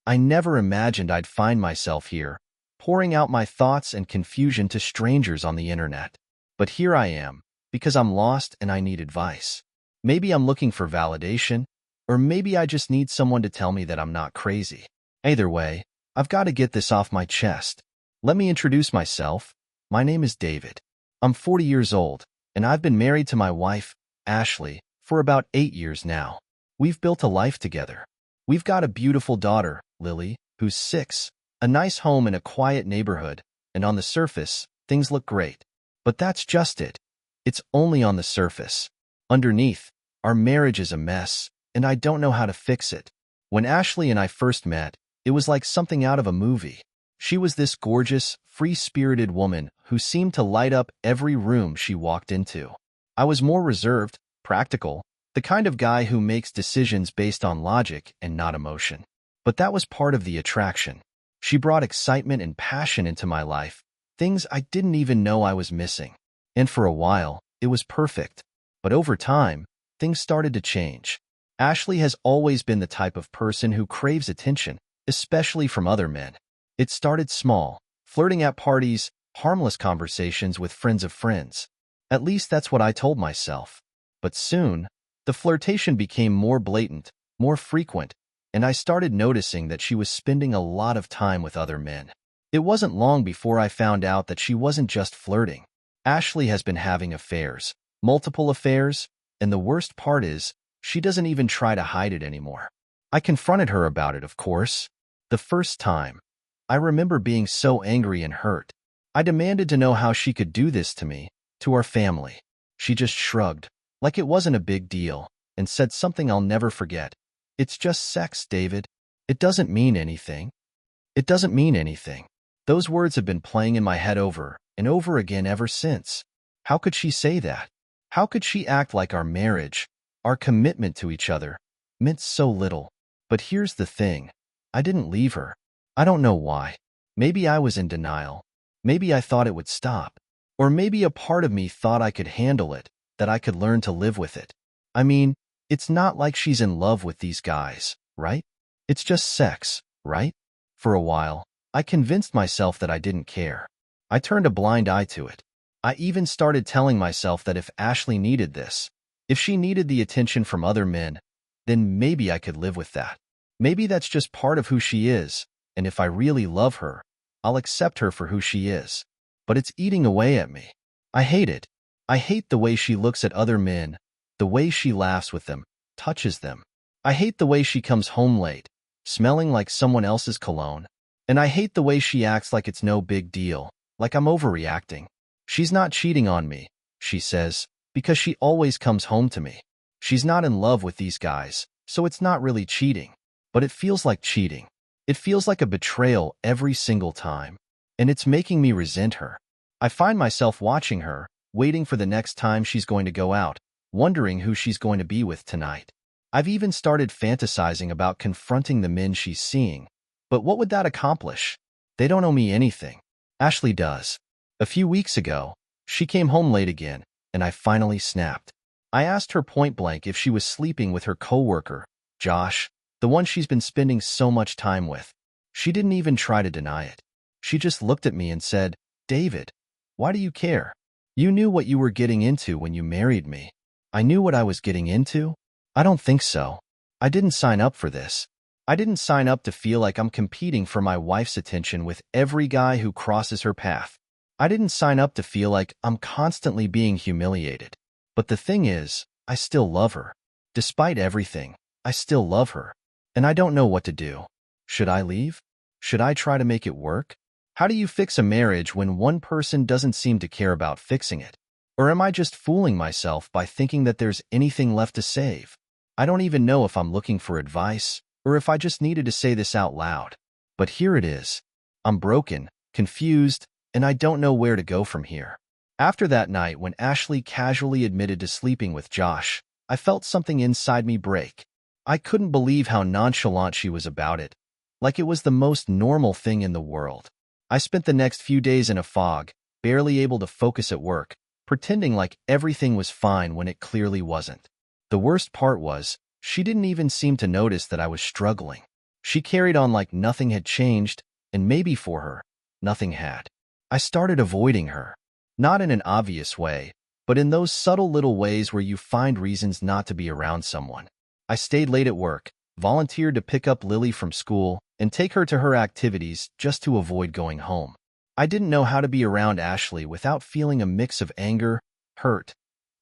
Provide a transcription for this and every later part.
I never imagined I'd find myself here, pouring out my thoughts and confusion to strangers on the internet. But here I am, because I'm lost and I need advice. Maybe I'm looking for validation, or maybe I just need someone to tell me that I'm not crazy. Either way, I've got to get this off my chest. Let me introduce myself. My name is David. I'm 40 years old, and I've been married to my wife, Ashley, for about 8 years now. We've built a life together. We've got a beautiful daughter, Lily, who's 6, a nice home in a quiet neighborhood, and on the surface, things look great. But that's just it. It's only on the surface. Underneath, our marriage is a mess, and I don't know how to fix it. When Ashley and I first met, it was like something out of a movie. She was this gorgeous, free-spirited woman who seemed to light up every room she walked into. I was more reserved, practical, the kind of guy who makes decisions based on logic and not emotion. But that was part of the attraction. She brought excitement and passion into my life, things I didn't even know I was missing. And for a while, it was perfect. But over time, things started to change. Ashley has always been the type of person who craves attention, especially from other men. It started small, flirting at parties, harmless conversations with friends of friends. At least that's what I told myself. But soon, the flirtation became more blatant, more frequent, and I started noticing that she was spending a lot of time with other men. It wasn't long before I found out that she wasn't just flirting. Ashley has been having affairs, multiple affairs, and the worst part is, she doesn't even try to hide it anymore. I confronted her about it, of course. The first time, I remember being so angry and hurt. I demanded to know how she could do this to me, to our family. She just shrugged, like it wasn't a big deal, and said something I'll never forget. "It's just sex, David. It doesn't mean anything. It doesn't mean anything." Those words have been playing in my head over and over again ever since. How could she say that? How could she act like our marriage, our commitment to each other, meant so little? But here's the thing. I didn't leave her. I don't know why. Maybe I was in denial. Maybe I thought it would stop. Or maybe a part of me thought I could handle it, that I could learn to live with it. I mean, it's not like she's in love with these guys, right? It's just sex, right? For a while, I convinced myself that I didn't care. I turned a blind eye to it. I even started telling myself that if Ashley needed this, if she needed the attention from other men, then maybe I could live with that. Maybe that's just part of who she is, and if I really love her, I'll accept her for who she is. But it's eating away at me. I hate it. I hate the way she looks at other men, the way she laughs with them, touches them. I hate the way she comes home late, smelling like someone else's cologne. And I hate the way she acts like it's no big deal, like I'm overreacting. She's not cheating on me, she says, because she always comes home to me. She's not in love with these guys, so it's not really cheating. But it feels like cheating. It feels like a betrayal every single time. And it's making me resent her. I find myself watching her, waiting for the next time she's going to go out, wondering who she's going to be with tonight. I've even started fantasizing about confronting the men she's seeing. But what would that accomplish? They don't owe me anything. Ashley does. A few weeks ago, she came home late again, and I finally snapped. I asked her point blank if she was sleeping with her coworker, Josh, the one she's been spending so much time with. She didn't even try to deny it. She just looked at me and said, "David, why do you care? You knew what you were getting into when you married me." I knew what I was getting into? I don't think so. I didn't sign up for this. I didn't sign up to feel like I'm competing for my wife's attention with every guy who crosses her path. I didn't sign up to feel like I'm constantly being humiliated. But the thing is, I still love her. Despite everything, I still love her. And I don't know what to do. Should I leave? Should I try to make it work? How do you fix a marriage when one person doesn't seem to care about fixing it? Or am I just fooling myself by thinking that there's anything left to save? I don't even know if I'm looking for advice, or if I just needed to say this out loud. But here it is. I'm broken, confused, and I don't know where to go from here. After that night when Ashley casually admitted to sleeping with Josh, I felt something inside me break. I couldn't believe how nonchalant she was about it, like it was the most normal thing in the world. I spent the next few days in a fog, barely able to focus at work, pretending like everything was fine when it clearly wasn't. The worst part was, she didn't even seem to notice that I was struggling. She carried on like nothing had changed, and maybe for her, nothing had. I started avoiding her. Not in an obvious way, but in those subtle little ways where you find reasons not to be around someone. I stayed late at work, volunteered to pick up Lily from school, and take her to her activities just to avoid going home. I didn't know how to be around Ashley without feeling a mix of anger, hurt,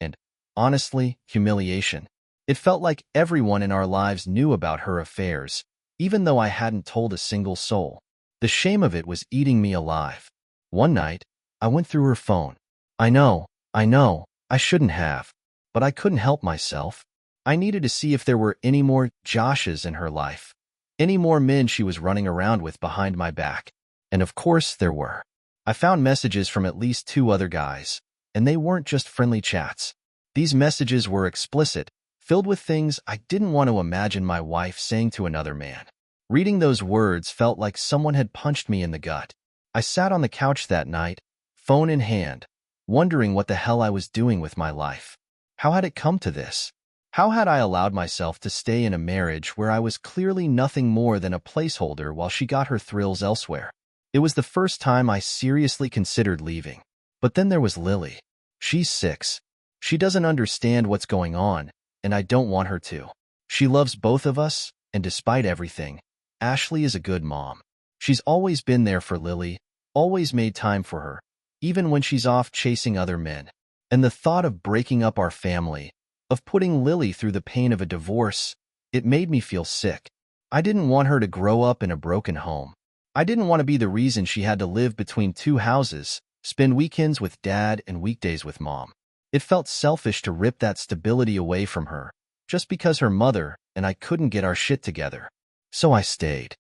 and, honestly, humiliation. It felt like everyone in our lives knew about her affairs, even though I hadn't told a single soul. The shame of it was eating me alive. One night, I went through her phone. I know, I shouldn't have, but I couldn't help myself. I needed to see if there were any more Joshes in her life, any more men she was running around with behind my back. And of course there were. I found messages from at least 2 other guys, and they weren't just friendly chats. These messages were explicit, filled with things I didn't want to imagine my wife saying to another man. Reading those words felt like someone had punched me in the gut. I sat on the couch that night, phone in hand, wondering what the hell I was doing with my life. How had it come to this? How had I allowed myself to stay in a marriage where I was clearly nothing more than a placeholder while she got her thrills elsewhere? It was the first time I seriously considered leaving. But then there was Lily. She's 6. She doesn't understand what's going on, and I don't want her to. She loves both of us, and despite everything, Ashley is a good mom. She's always been there for Lily, always made time for her, even when she's off chasing other men. And the thought of breaking up our family, of putting Lily through the pain of a divorce, it made me feel sick. I didn't want her to grow up in a broken home. I didn't want to be the reason she had to live between 2 houses, spend weekends with Dad and weekdays with Mom. It felt selfish to rip that stability away from her, just because her mother and I couldn't get our shit together. So I stayed.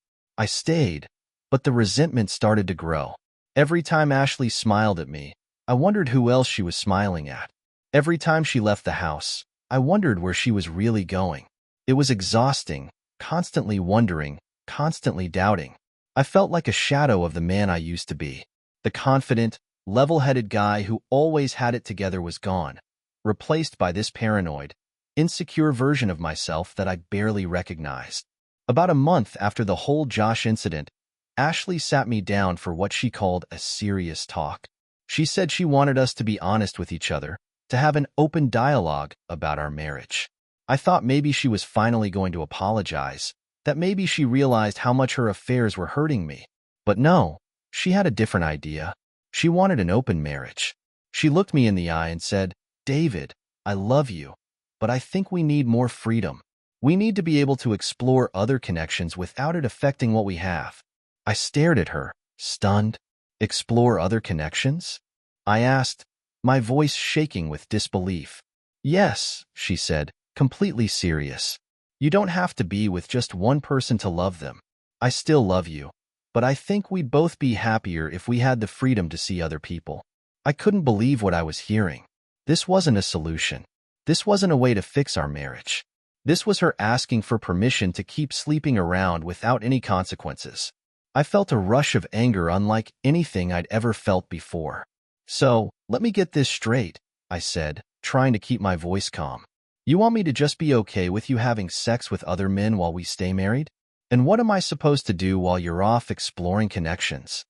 But the resentment started to grow. Every time Ashley smiled at me, I wondered who else she was smiling at. Every time she left the house, I wondered where she was really going. It was exhausting, constantly wondering, constantly doubting. I felt like a shadow of the man I used to be. The confident, level-headed guy who always had it together was gone, replaced by this paranoid, insecure version of myself that I barely recognized. About a month after the whole Josh incident, Ashley sat me down for what she called a serious talk. She said she wanted us to be honest with each other, to have an open dialogue about our marriage. I thought maybe she was finally going to apologize, that maybe she realized how much her affairs were hurting me. But no, she had a different idea. She wanted an open marriage. She looked me in the eye and said, "David, I love you, but I think we need more freedom. We need to be able to explore other connections without it affecting what we have." I stared at her, stunned. Explore other connections? I asked, my voice shaking with disbelief. "Yes," she said, completely serious. "You don't have to be with just one person to love them. I still love you, but I think we'd both be happier if we had the freedom to see other people." I couldn't believe what I was hearing. This wasn't a solution. This wasn't a way to fix our marriage. This was her asking for permission to keep sleeping around without any consequences. I felt a rush of anger unlike anything I'd ever felt before. "So, let me get this straight," I said, trying to keep my voice calm. "You want me to just be okay with you having sex with other men while we stay married? And what am I supposed to do while you're off exploring connections?"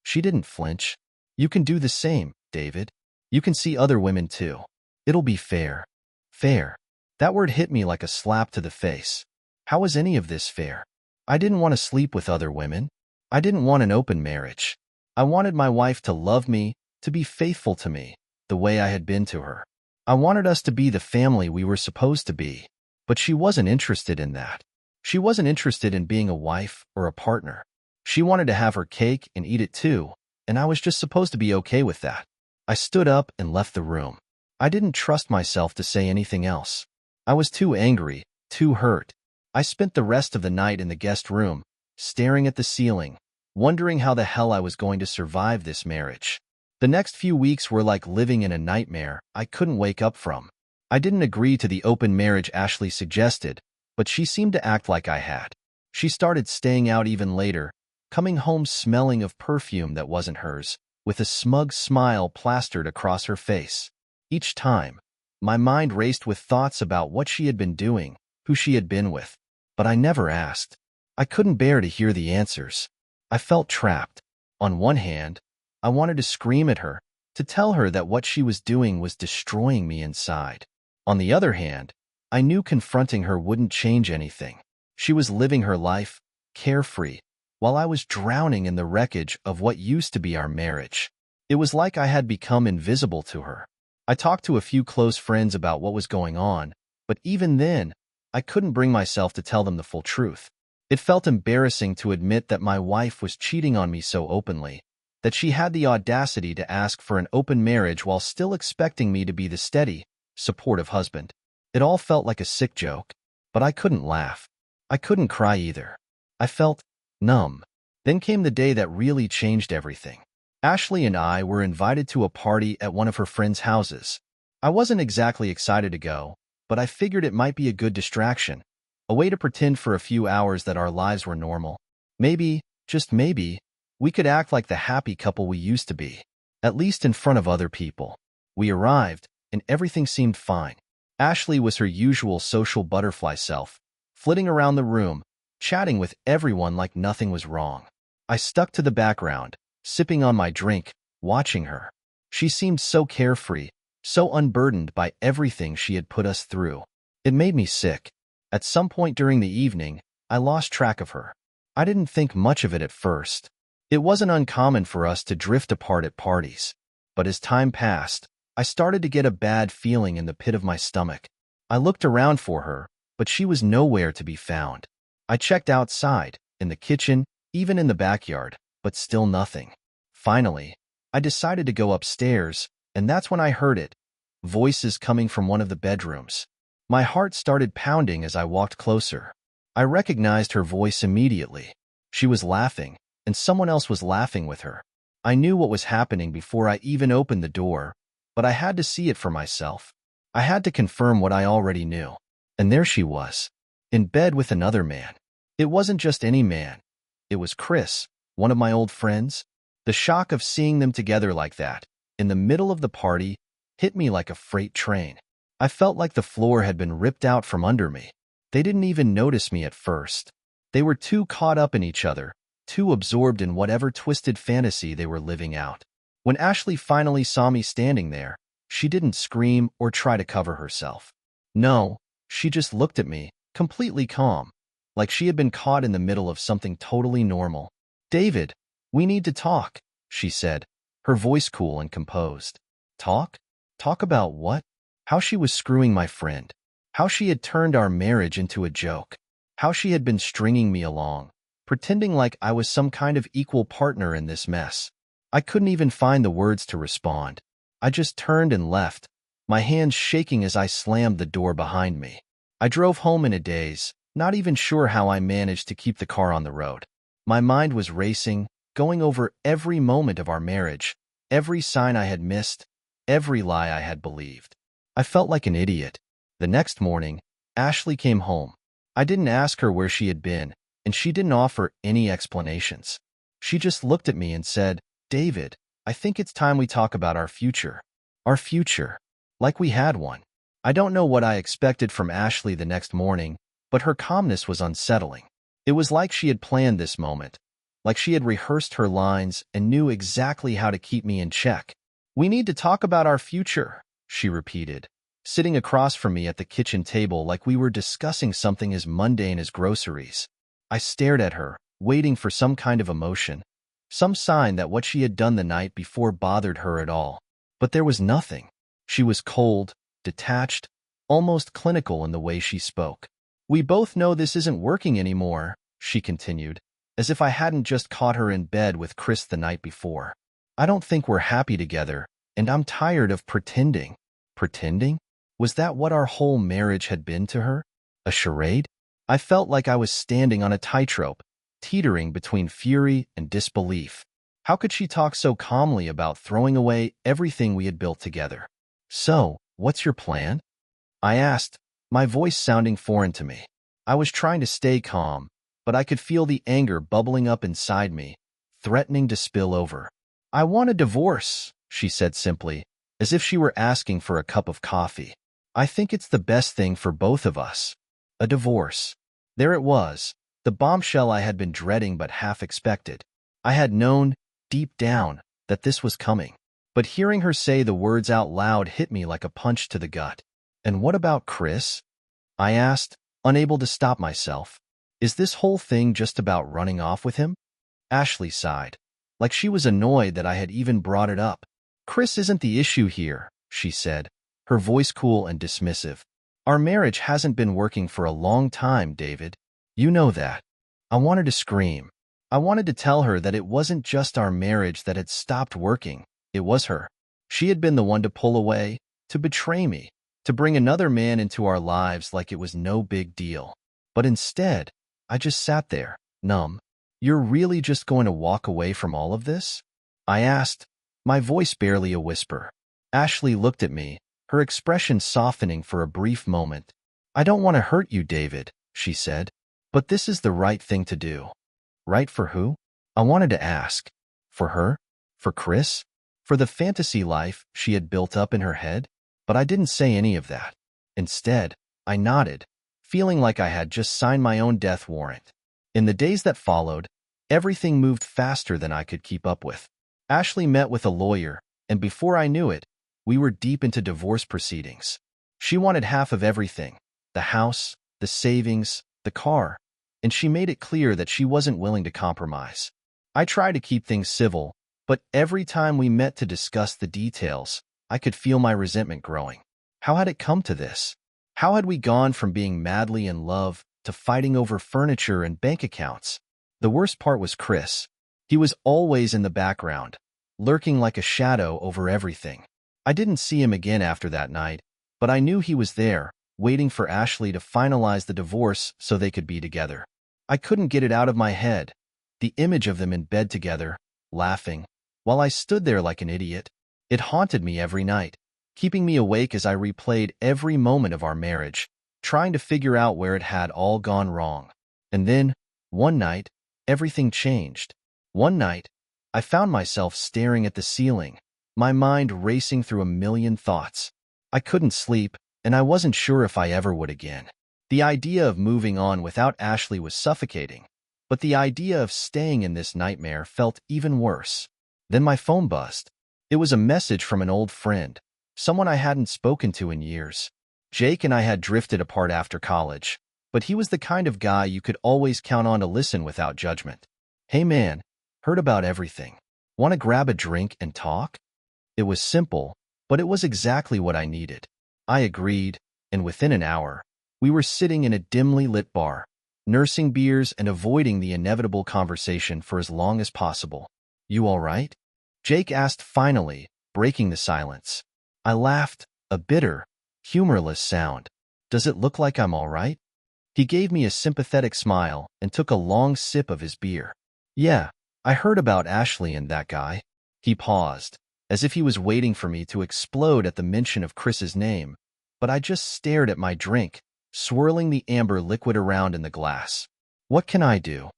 She didn't flinch. "You can do the same, David. You can see other women too. It'll be fair." Fair. That word hit me like a slap to the face. How was any of this fair? I didn't want to sleep with other women. I didn't want an open marriage. I wanted my wife to love me, to be faithful to me, the way I had been to her. I wanted us to be the family we were supposed to be. But she wasn't interested in that. She wasn't interested in being a wife or a partner. She wanted to have her cake and eat it too, and I was just supposed to be okay with that. I stood up and left the room. I didn't trust myself to say anything else. I was too angry, too hurt. I spent the rest of the night in the guest room, staring at the ceiling, wondering how the hell I was going to survive this marriage. The next few weeks were like living in a nightmare I couldn't wake up from. I didn't agree to the open marriage Ashley suggested, but she seemed to act like I had. She started staying out even later, coming home smelling of perfume that wasn't hers, with a smug smile plastered across her face. Each time, my mind raced with thoughts about what she had been doing, who she had been with. But I never asked. I couldn't bear to hear the answers. I felt trapped. On one hand, I wanted to scream at her, to tell her that what she was doing was destroying me inside. On the other hand, I knew confronting her wouldn't change anything. She was living her life, carefree, while I was drowning in the wreckage of what used to be our marriage. It was like I had become invisible to her. I talked to a few close friends about what was going on, but even then, I couldn't bring myself to tell them the full truth. It felt embarrassing to admit that my wife was cheating on me so openly, that she had the audacity to ask for an open marriage while still expecting me to be the steady, supportive husband. It all felt like a sick joke, but I couldn't laugh. I couldn't cry either. I felt numb. Then came the day that really changed everything. Ashley and I were invited to a party at one of her friends' houses. I wasn't exactly excited to go, but I figured it might be a good distraction, a way to pretend for a few hours that our lives were normal. Maybe, just maybe, we could act like the happy couple we used to be, at least in front of other people. We arrived, and everything seemed fine. Ashley was her usual social butterfly self, flitting around the room, chatting with everyone like nothing was wrong. I stuck to the background, sipping on my drink, watching her. She seemed so carefree, so unburdened by everything she had put us through. It made me sick. At some point during the evening, I lost track of her. I didn't think much of it at first. It wasn't uncommon for us to drift apart at parties. But as time passed, I started to get a bad feeling in the pit of my stomach. I looked around for her, but she was nowhere to be found. I checked outside, in the kitchen, even in the backyard, but still nothing. Finally, I decided to go upstairs, and that's when I heard it. Voices coming from one of the bedrooms. My heart started pounding as I walked closer. I recognized her voice immediately. She was laughing, and someone else was laughing with her. I knew what was happening before I even opened the door, but I had to see it for myself. I had to confirm what I already knew. And there she was, in bed with another man. It wasn't just any man. It was Chris, one of my old friends. The shock of seeing them together like that, in the middle of the party, hit me like a freight train. I felt like the floor had been ripped out from under me. They didn't even notice me at first. They were too caught up in each other, too absorbed in whatever twisted fantasy they were living out. When Ashley finally saw me standing there, she didn't scream or try to cover herself. No, she just looked at me, completely calm, like she had been caught in the middle of something totally normal. "David, we need to talk," she said, her voice cool and composed. Talk? Talk about what? How she was screwing my friend. How she had turned our marriage into a joke. How she had been stringing me along, pretending like I was some kind of equal partner in this mess. I couldn't even find the words to respond. I just turned and left, my hands shaking as I slammed the door behind me. I drove home in a daze, not even sure how I managed to keep the car on the road. My mind was racing, going over every moment of our marriage, every sign I had missed, every lie I had believed. I felt like an idiot. The next morning, Ashley came home. I didn't ask her where she had been, and she didn't offer any explanations. She just looked at me and said, "David, I think it's time we talk about our future." Our future. Like we had one. I don't know what I expected from Ashley the next morning, but her calmness was unsettling. It was like she had planned this moment, like she had rehearsed her lines and knew exactly how to keep me in check. "We need to talk about our future," she repeated, sitting across from me at the kitchen table like we were discussing something as mundane as groceries. I stared at her, waiting for some kind of emotion, some sign that what she had done the night before bothered her at all. But there was nothing. She was cold, detached, almost clinical in the way she spoke. "We both know this isn't working anymore," she continued, as if I hadn't just caught her in bed with Chris the night before. "I don't think we're happy together, and I'm tired of pretending." Pretending? Was that what our whole marriage had been to her? A charade? I felt like I was standing on a tightrope, teetering between fury and disbelief. How could she talk so calmly about throwing away everything we had built together? "So, what's your plan?" I asked, my voice sounding foreign to me. I was trying to stay calm, but I could feel the anger bubbling up inside me, threatening to spill over. "I want a divorce," she said simply, as if she were asking for a cup of coffee. "I think it's the best thing for both of us." A divorce. There it was, The bombshell I had been dreading but half expected. I had known, deep down, that this was coming. But hearing her say the words out loud hit me like a punch to the gut. "And what about Chris?" I asked, unable to stop myself. "Is this whole thing just about running off with him?" Ashley sighed, like she was annoyed that I had even brought it up. "Chris isn't the issue here," she said, her voice cool and dismissive. "Our marriage hasn't been working for a long time, David. You know that." I wanted to scream. I wanted to tell her that it wasn't just our marriage that had stopped working. It was her. She had been the one to pull away, to betray me, to bring another man into our lives like it was no big deal. But instead, I just sat there, numb. "You're really just going to walk away from all of this?" I asked, my voice barely a whisper. Ashley looked at me, her expression softening for a brief moment. "I don't want to hurt you, David," she said, "but this is the right thing to do." Right for who? I wanted to ask. For her? For Chris? For the fantasy life she had built up in her head? But I didn't say any of that. Instead, I nodded, feeling like I had just signed my own death warrant. In the days that followed, everything moved faster than I could keep up with. Ashley met with a lawyer, and before I knew it, we were deep into divorce proceedings. She wanted half of everything: the house, the savings, the car, and she made it clear that she wasn't willing to compromise. I tried to keep things civil, but every time we met to discuss the details, I could feel my resentment growing. How had it come to this? How had we gone from being madly in love to fighting over furniture and bank accounts? The worst part was Chris. He was always in the background, lurking like a shadow over everything. I didn't see him again after that night, but I knew he was there, waiting for Ashley to finalize the divorce so they could be together. I couldn't get it out of my head, the image of them in bed together, laughing, while I stood there like an idiot. It haunted me every night, keeping me awake as I replayed every moment of our marriage, trying to figure out where it had all gone wrong. And then, one night, everything changed. One night, I found myself staring at the ceiling, my mind racing through a million thoughts. I couldn't sleep, and I wasn't sure if I ever would again. The idea of moving on without Ashley was suffocating, but the idea of staying in this nightmare felt even worse. Then my phone buzzed. It was a message from an old friend, someone I hadn't spoken to in years. Jake and I had drifted apart after college, but he was the kind of guy you could always count on to listen without judgment. "Hey man, heard about everything. Want to grab a drink and talk?" It was simple, but it was exactly what I needed. I agreed, and within an hour, we were sitting in a dimly lit bar, nursing beers and avoiding the inevitable conversation for as long as possible. "You all right?" Jake asked finally, breaking the silence. I laughed, a bitter, humorless sound. "Does it look like I'm all right?" He gave me a sympathetic smile and took a long sip of his beer. "Yeah, I heard about Ashley and that guy." He paused, as if he was waiting for me to explode at the mention of Chris's name, but I just stared at my drink, swirling the amber liquid around in the glass. "What can I do?"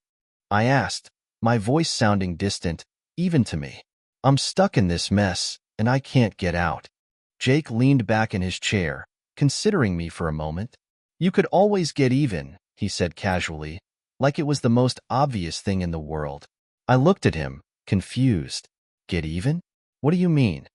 I asked, my voice sounding distant, even to me. "I'm stuck in this mess, and I can't get out." Jake leaned back in his chair, considering me for a moment. "You could always get even," he said casually, like it was the most obvious thing in the world. I looked at him, confused. "Get even? What do you mean?"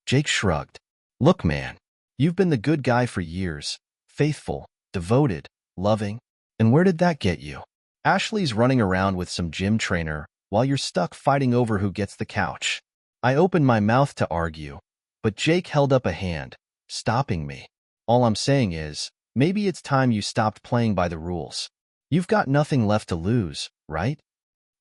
Jake shrugged. "Look, man, you've been the good guy for years, faithful, devoted, loving, and where did that get you? Ashley's running around with some gym trainer while you're stuck fighting over who gets the couch." I opened my mouth to argue, but Jake held up a hand, stopping me. "All I'm saying is, maybe it's time you stopped playing by the rules. You've got nothing left to lose, right?"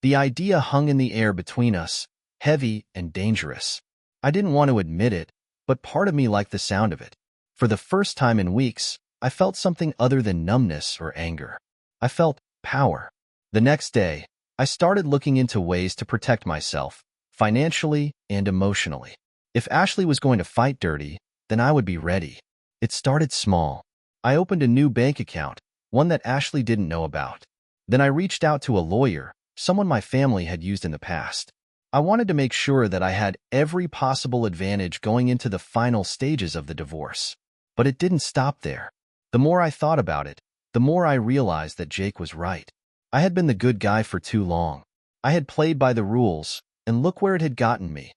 The idea hung in the air between us, heavy and dangerous. I didn't want to admit it, but part of me liked the sound of it. For the first time in weeks, I felt something other than numbness or anger. I felt power. The next day, I started looking into ways to protect myself, financially and emotionally. If Ashley was going to fight dirty, then I would be ready. It started small. I opened a new bank account, one that Ashley didn't know about. Then I reached out to a lawyer, someone my family had used in the past. I wanted to make sure that I had every possible advantage going into the final stages of the divorce. But it didn't stop there. The more I thought about it, the more I realized that Jake was right. I had been the good guy for too long. I had played by the rules, and look where it had gotten me.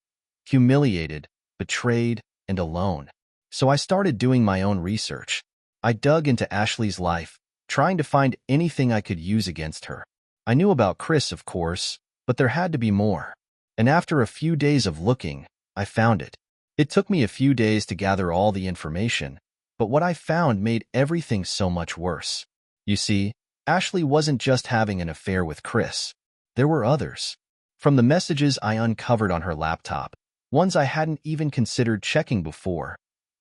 Humiliated, betrayed, and alone. So I started doing my own research. I dug into Ashley's life, trying to find anything I could use against her. I knew about Chris, of course, but there had to be more. And after a few days of looking, I found it. It took me a few days to gather all the information, but what I found made everything so much worse. You see, Ashley wasn't just having an affair with Chris. There were others. From the messages I uncovered on her laptop, ones I hadn't even considered checking before,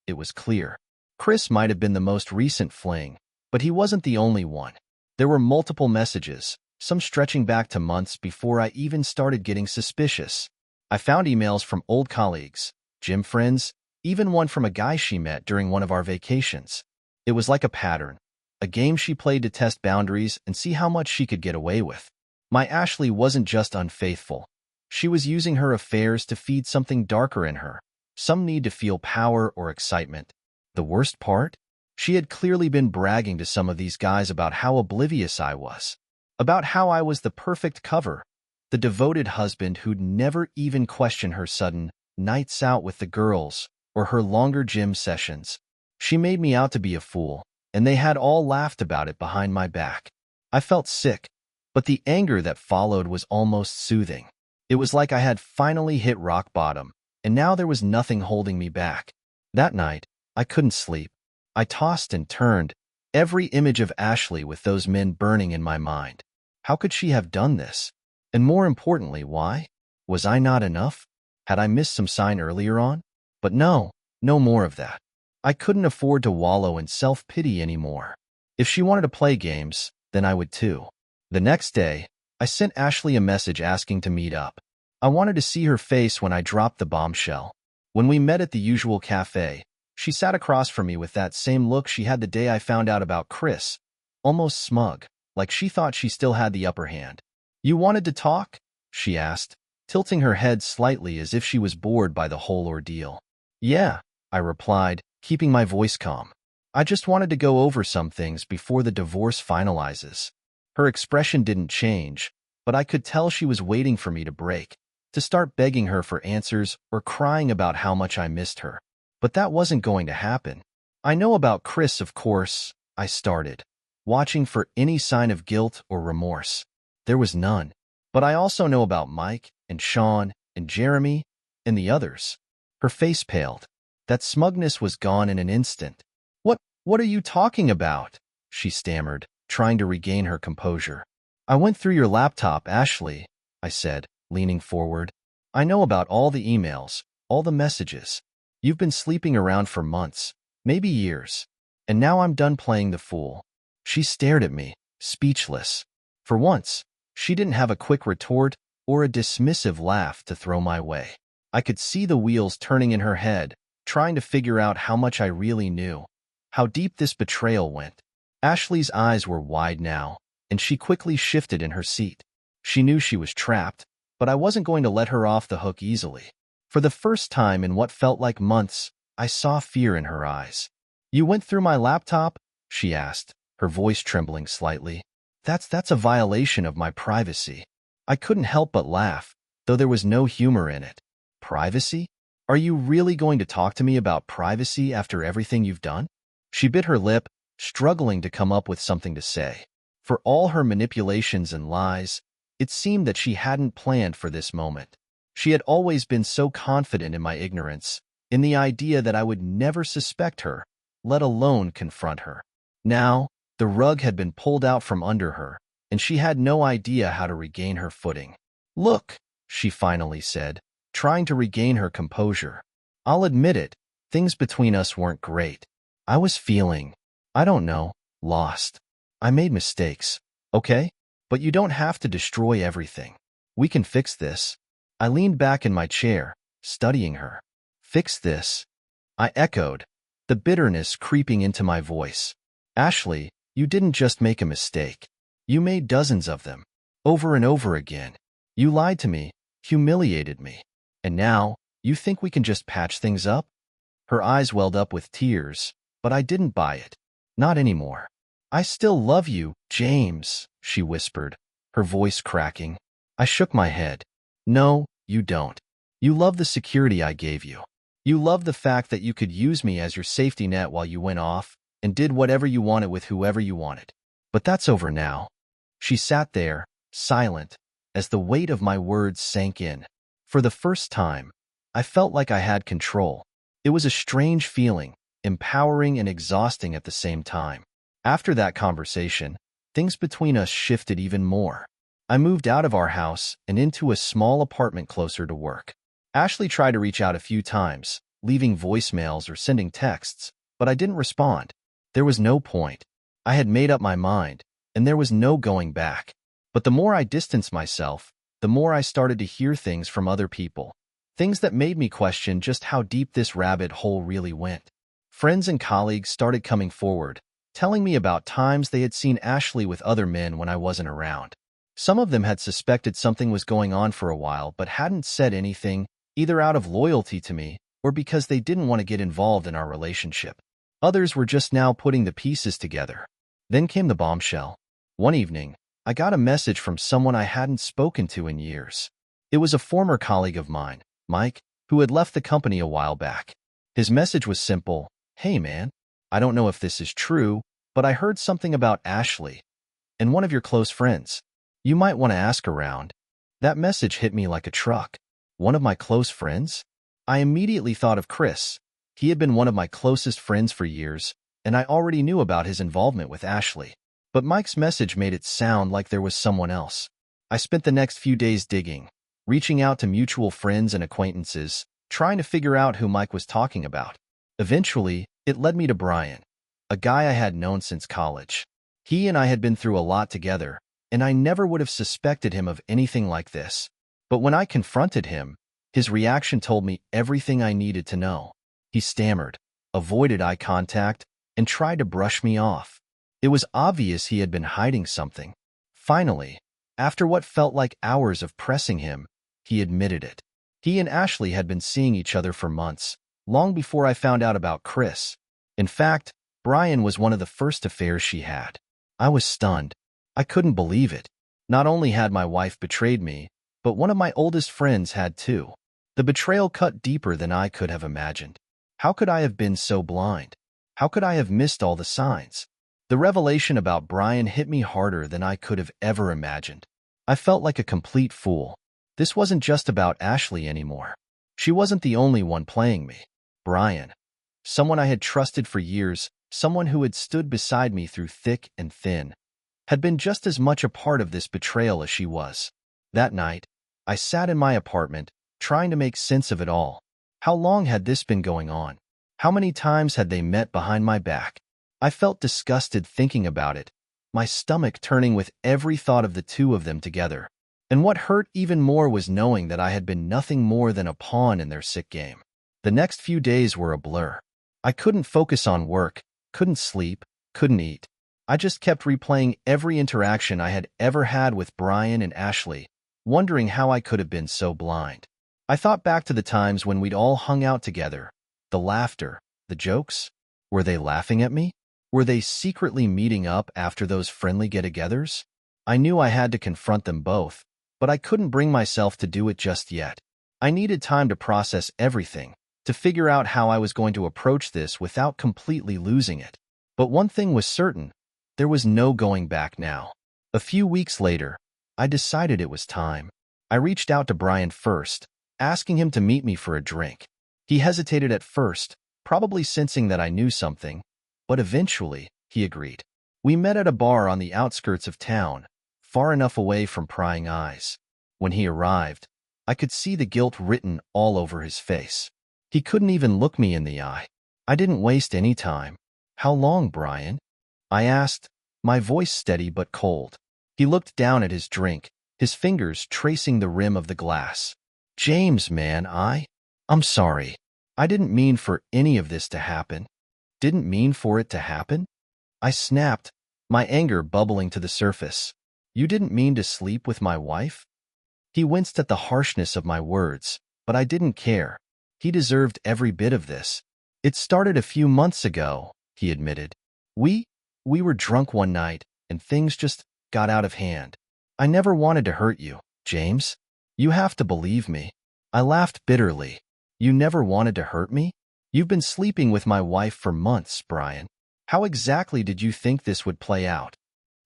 it was clear. Chris might have been the most recent fling, but he wasn't the only one. There were multiple messages, some stretching back to months before I even started getting suspicious. I found emails from old colleagues, gym friends, even one from a guy she met during one of our vacations. It was like a pattern, a game she played to test boundaries and see how much she could get away with. My Ashley wasn't just unfaithful. She was using her affairs to feed something darker in her, some need to feel power or excitement. The worst part? She had clearly been bragging to some of these guys about how oblivious I was, about how I was the perfect cover, the devoted husband who'd never even question her sudden nights out with the girls or her longer gym sessions. She made me out to be a fool, and they had all laughed about it behind my back. I felt sick, but the anger that followed was almost soothing. It was like I had finally hit rock bottom, and now there was nothing holding me back. That night, I couldn't sleep. I tossed and turned, every image of Ashley with those men burning in my mind. How could she have done this? And more importantly, why? Was I not enough? Had I missed some sign earlier on? But no more of that. I couldn't afford to wallow in self-pity anymore. If she wanted to play games, then I would too. The next day, I sent Ashley a message asking to meet up. I wanted to see her face when I dropped the bombshell. When we met at the usual cafe, she sat across from me with that same look she had the day I found out about Chris, almost smug, like she thought she still had the upper hand. "You wanted to talk?" she asked, tilting her head slightly as if she was bored by the whole ordeal. "Yeah," I replied, keeping my voice calm. "I just wanted to go over some things before the divorce finalizes." Her expression didn't change, but I could tell she was waiting for me to break, to start begging her for answers or crying about how much I missed her. But that wasn't going to happen. "I know about Chris, of course," I started, watching for any sign of guilt or remorse. There was none. "But I also know about Mike and Sean and Jeremy and the others." Her face paled. That smugness was gone in an instant. What are you talking about?" she stammered, trying to regain her composure. "I went through your laptop, Ashley," I said, leaning forward. "I know about all the emails, all the messages. You've been sleeping around for months, maybe years. And now I'm done playing the fool." She stared at me, speechless. For once, she didn't have a quick retort or a dismissive laugh to throw my way. I could see the wheels turning in her head, trying to figure out how much I really knew, how deep this betrayal went. Ashley's eyes were wide now, and she quickly shifted in her seat. She knew she was trapped, but I wasn't going to let her off the hook easily. For the first time in what felt like months, I saw fear in her eyes. "You went through my laptop?" she asked, her voice trembling slightly. That's a violation of my privacy." I couldn't help but laugh, though there was no humor in it. "Privacy? Are you really going to talk to me about privacy after everything you've done?" She bit her lip, struggling to come up with something to say. For all her manipulations and lies, it seemed that she hadn't planned for this moment. She had always been so confident in my ignorance, in the idea that I would never suspect her, let alone confront her. Now, the rug had been pulled out from under her, and she had no idea how to regain her footing. "Look," she finally said, trying to regain her composure. "I'll admit it, things between us weren't great. I was feeling, I don't know, lost. I made mistakes, okay? But you don't have to destroy everything. We can fix this." I leaned back in my chair, studying her. "Fix this?" I echoed, the bitterness creeping into my voice. "Ashley, you didn't just make a mistake. You made dozens of them, over and over again. You lied to me, humiliated me. And now, you think we can just patch things up?" Her eyes welled up with tears, but I didn't buy it. "Not anymore." "I still love you, James," she whispered, her voice cracking. I shook my head. No, you don't. You love the security I gave you. You love the fact that you could use me as your safety net while you went off and did whatever you wanted with whoever you wanted. But that's over now. She sat there, silent, as the weight of my words sank in. For the first time, I felt like I had control. It was a strange feeling, empowering and exhausting at the same time. After that conversation, things between us shifted even more. I moved out of our house and into a small apartment closer to work. Ashley tried to reach out a few times, leaving voicemails or sending texts, but I didn't respond. There was no point. I had made up my mind, and there was no going back. But the more I distanced myself, the more I started to hear things from other people. Things that made me question just how deep this rabbit hole really went. Friends and colleagues started coming forward, telling me about times they had seen Ashley with other men when I wasn't around. Some of them had suspected something was going on for a while but hadn't said anything, either out of loyalty to me or because they didn't want to get involved in our relationship. Others were just now putting the pieces together. Then came the bombshell. One evening, I got a message from someone I hadn't spoken to in years. It was a former colleague of mine, Mike, who had left the company a while back. His message was simple. Hey man, I don't know if this is true, but I heard something about Ashley and one of your close friends. You might want to ask around. That message hit me like a truck. One of my close friends? I immediately thought of Chris. He had been one of my closest friends for years, and I already knew about his involvement with Ashley. But Mike's message made it sound like there was someone else. I spent the next few days digging, reaching out to mutual friends and acquaintances, trying to figure out who Mike was talking about. Eventually, it led me to Brian, a guy I had known since college. He and I had been through a lot together, and I never would have suspected him of anything like this. But when I confronted him, his reaction told me everything I needed to know. He stammered, avoided eye contact, and tried to brush me off. It was obvious he had been hiding something. Finally, after what felt like hours of pressing him, he admitted it. He and Ashley had been seeing each other for months, long before I found out about Chris. In fact, Brian was one of the first affairs she had. I was stunned. I couldn't believe it. Not only had my wife betrayed me, but one of my oldest friends had too. The betrayal cut deeper than I could have imagined. How could I have been so blind? How could I have missed all the signs? The revelation about Brian hit me harder than I could have ever imagined. I felt like a complete fool. This wasn't just about Ashley anymore. She wasn't the only one playing me. Brian, someone I had trusted for years, someone who had stood beside me through thick and thin, had been just as much a part of this betrayal as she was. That night, I sat in my apartment, trying to make sense of it all. How long had this been going on? How many times had they met behind my back? I felt disgusted thinking about it, my stomach turning with every thought of the two of them together. And what hurt even more was knowing that I had been nothing more than a pawn in their sick game. The next few days were a blur. I couldn't focus on work, couldn't sleep, couldn't eat. I just kept replaying every interaction I had ever had with Brian and Ashley, wondering how I could have been so blind. I thought back to the times when we'd all hung out together, the laughter, the jokes. Were they laughing at me? Were they secretly meeting up after those friendly get-togethers? I knew I had to confront them both, but I couldn't bring myself to do it just yet. I needed time to process everything, to figure out how I was going to approach this without completely losing it. But one thing was certain. There was no going back now. A few weeks later, I decided it was time. I reached out to Brian first, asking him to meet me for a drink. He hesitated at first, probably sensing that I knew something, but eventually, he agreed. We met at a bar on the outskirts of town, far enough away from prying eyes. When he arrived, I could see the guilt written all over his face. He couldn't even look me in the eye. I didn't waste any time. How long, Brian? I asked, my voice steady but cold. He looked down at his drink, his fingers tracing the rim of the glass. James, man, I'm sorry. I didn't mean for any of this to happen. Didn't mean for it to happen? I snapped, my anger bubbling to the surface. You didn't mean to sleep with my wife? He winced at the harshness of my words, but I didn't care. He deserved every bit of this. It started a few months ago, he admitted. We were drunk one night, and things just got out of hand. I never wanted to hurt you, James. You have to believe me. I laughed bitterly. You never wanted to hurt me? You've been sleeping with my wife for months, Brian. How exactly did you think this would play out?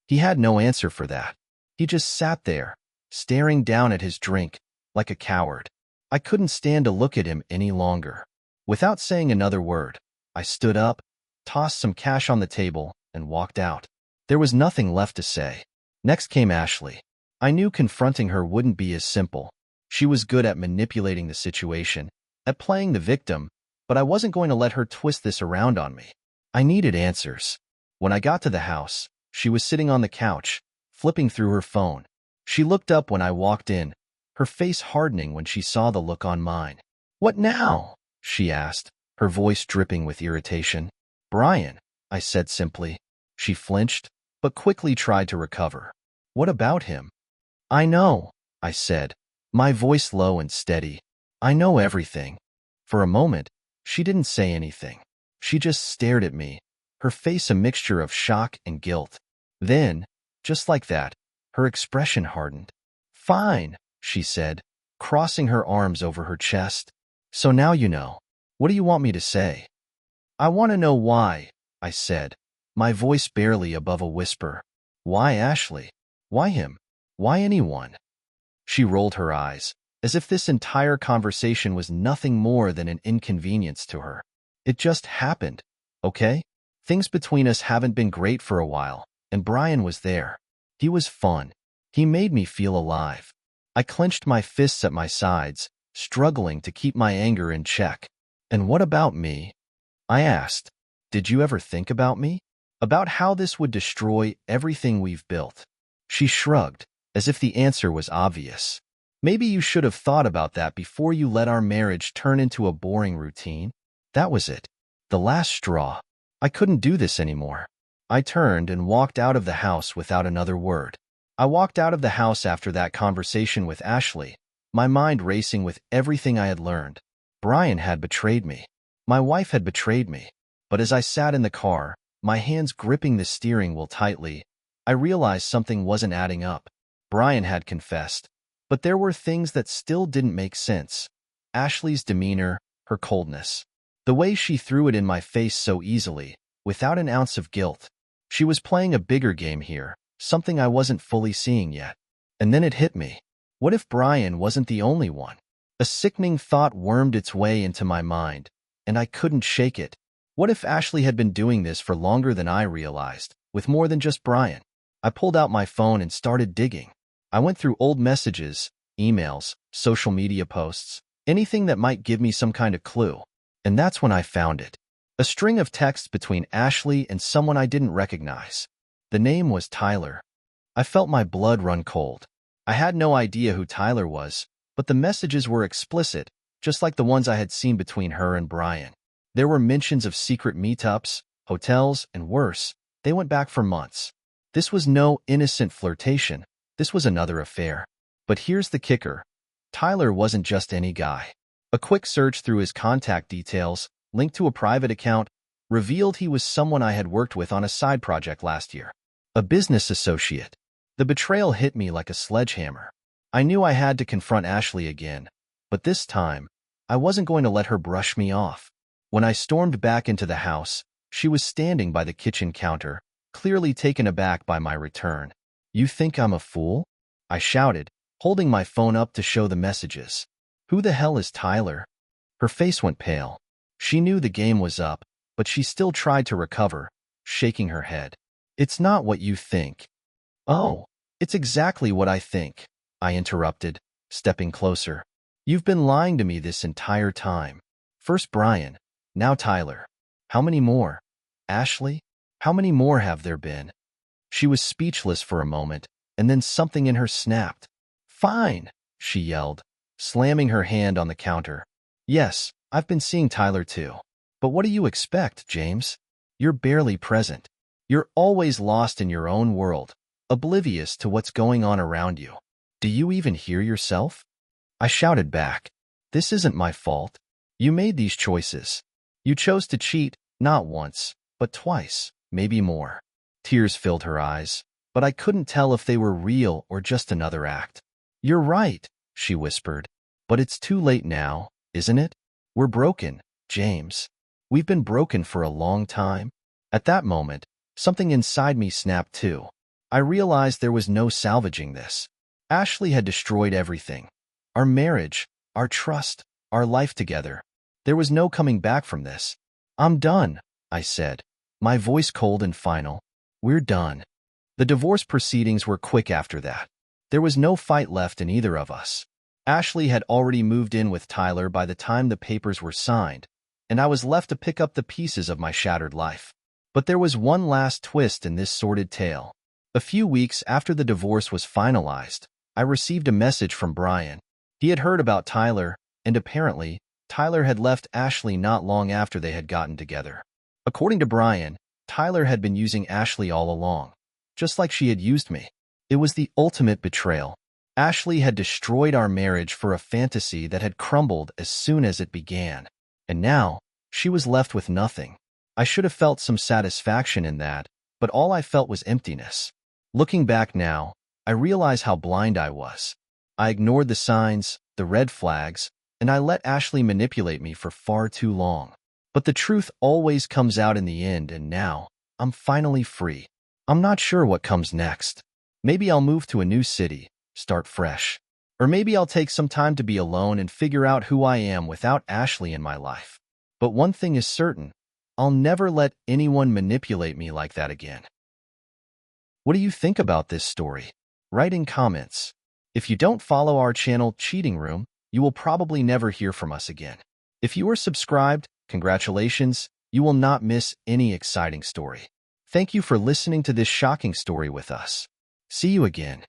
He had no answer for that. He just sat there, staring down at his drink, like a coward. I couldn't stand to look at him any longer. Without saying another word, I stood up, tossed some cash on the table, and walked out. There was nothing left to say. Next came Ashley. I knew confronting her wouldn't be as simple. She was good at manipulating the situation, at playing the victim, but I wasn't going to let her twist this around on me. I needed answers. When I got to the house, she was sitting on the couch, flipping through her phone. She looked up when I walked in, her face hardening when she saw the look on mine. "What now?" she asked, her voice dripping with irritation. "Brian," I said simply. She flinched, but quickly tried to recover. "What about him?" "I know," I said, my voice low and steady. "I know everything." For a moment, she didn't say anything. She just stared at me, her face a mixture of shock and guilt. Then, just like that, her expression hardened. "Fine," she said, crossing her arms over her chest. "So now you know. What do you want me to say?" "I want to know why," I said, my voice barely above a whisper. "Why Ashley? Why him? Why anyone?" She rolled her eyes, as if this entire conversation was nothing more than an inconvenience to her. "It just happened, okay? Things between us haven't been great for a while, and Brian was there. He was fun. He made me feel alive." I clenched my fists at my sides, struggling to keep my anger in check. "And what about me?" I asked. "Did you ever think about me? About how this would destroy everything we've built?" She shrugged, as if the answer was obvious. "Maybe you should have thought about that before you let our marriage turn into a boring routine." That was it. The last straw. I couldn't do this anymore. I turned and walked out of the house without another word. I walked out of the house after that conversation with Ashley, my mind racing with everything I had learned. Brian had betrayed me. My wife had betrayed me. But as I sat in the car, my hands gripping the steering wheel tightly, I realized something wasn't adding up. Brian had confessed, but there were things that still didn't make sense. Ashley's demeanor, her coldness. The way she threw it in my face so easily, without an ounce of guilt. She was playing a bigger game here, something I wasn't fully seeing yet. And then it hit me. What if Brian wasn't the only one? A sickening thought wormed its way into my mind, and I couldn't shake it. What if Ashley had been doing this for longer than I realized, with more than just Brian? I pulled out my phone and started digging. I went through old messages, emails, social media posts, anything that might give me some kind of clue. And that's when I found it. A string of texts between Ashley and someone I didn't recognize. The name was Tyler. I felt my blood run cold. I had no idea who Tyler was, but the messages were explicit, just like the ones I had seen between her and Brian. There were mentions of secret meetups, hotels, and worse, they went back for months. This was no innocent flirtation. This was another affair. But here's the kicker. Tyler wasn't just any guy. A quick search through his contact details, linked to a private account, revealed he was someone I had worked with on a side project last year. A business associate. The betrayal hit me like a sledgehammer. I knew I had to confront Ashley again, but this time, I wasn't going to let her brush me off. When I stormed back into the house, she was standing by the kitchen counter, clearly taken aback by my return. "You think I'm a fool?" I shouted, holding my phone up to show the messages. "Who the hell is Tyler?" Her face went pale. She knew the game was up, but she still tried to recover, shaking her head. "It's not what you think." "Oh, it's exactly what I think," I interrupted, stepping closer. "You've been lying to me this entire time. First Brian, now Tyler. How many more? Ashley? How many more have there been?" She was speechless for a moment, and then something in her snapped. "Fine," she yelled, slamming her hand on the counter. "Yes, I've been seeing Tyler too. But what do you expect, James? You're barely present. You're always lost in your own world, oblivious to what's going on around you. Do you even hear yourself?" I shouted back. "This isn't my fault. You made these choices. You chose to cheat, not once, but twice, maybe more." Tears filled her eyes. but I couldn't tell if they were real or just another act. "You're right," she whispered. "But it's too late now, isn't it? We're broken, James. We've been broken for a long time." At that moment, something inside me snapped too. I realized there was no salvaging this. Ashley had destroyed everything. Our marriage, our trust, our life together. There was no coming back from this. "I'm done," I said, my voice cold and final. "We're done." The divorce proceedings were quick after that. There was no fight left in either of us. Ashley had already moved in with Tyler by the time the papers were signed, and I was left to pick up the pieces of my shattered life. But there was one last twist in this sordid tale. A few weeks after the divorce was finalized, I received a message from Brian. He had heard about Tyler, and apparently, Tyler had left Ashley not long after they had gotten together. According to Brian, Tyler had been using Ashley all along, just like she had used me. It was the ultimate betrayal. Ashley had destroyed our marriage for a fantasy that had crumbled as soon as it began. And now, she was left with nothing. I should have felt some satisfaction in that, but all I felt was emptiness. Looking back now, I realize how blind I was. I ignored the signs, the red flags, and I let Ashley manipulate me for far too long. But the truth always comes out in the end, and now, I'm finally free. I'm not sure what comes next. Maybe I'll move to a new city, start fresh. Or maybe I'll take some time to be alone and figure out who I am without Ashley in my life. But one thing is certain, I'll never let anyone manipulate me like that again. What do you think about this story? Write in comments. If you don't follow our channel, Cheating Room, you will probably never hear from us again. If you are subscribed, congratulations, you will not miss any exciting story. Thank you for listening to this shocking story with us. See you again.